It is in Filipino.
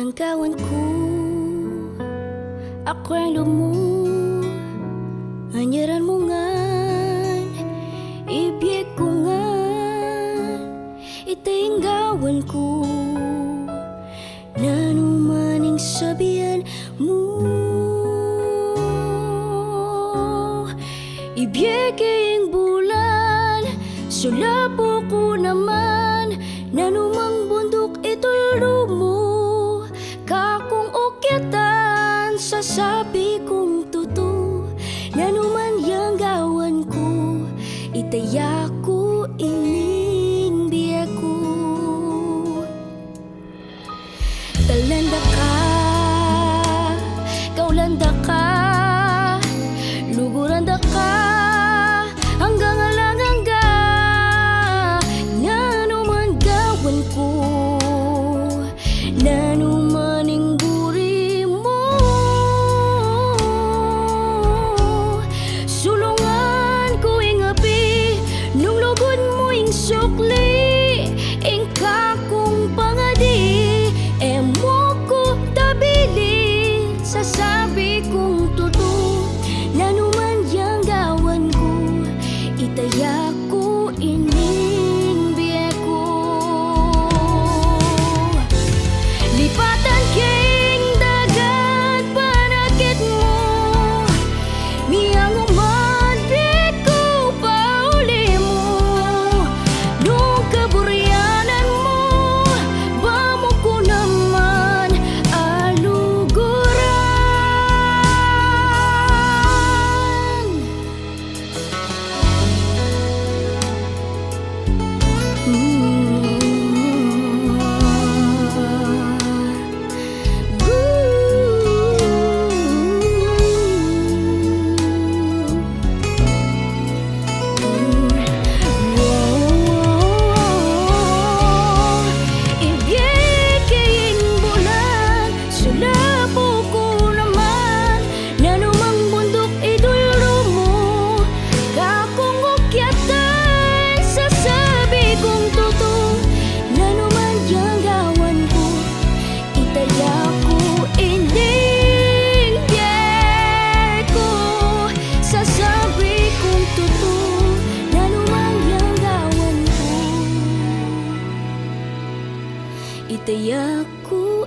ng kawan ko. Ako ang lumo, anyaran mo ngan, ibig ko ngan, itaing gawan ko. Nanumaning sabihan mo, ibiging bulan, sulapo ko naman, nanumang bundok itulro mo. Kakong ukyatan, sasabi kong totoo, nanuman yang gawan ko, itaya ko ining biya ko. Talanda ka, kaulanda ka, luguranda ka, hanggang alangangga, nanuman gawan ko, nanumaning buri mo. Sulungan ko ing api, nung lugod mo ing sukli, ing kakong pangadi, emo ko tabili, sasabi kong totoo, nanuman yang gawan ko, itaya ko ining biya ko. Lipatan king dagat panakit mo, miyang umadbit ko pauli mo, nung kaburyanan mo, bamo ko naman aluguran. Ibiging bulan, sulapo ko naman, nanumang bundok idulro mo. Kakong ukyatan, sasabi kong totoo, nanuman yang gawan ko, itaya ko ining biya ko. Sasabi kong totoo, nanuman yang gawan ko, itaya ko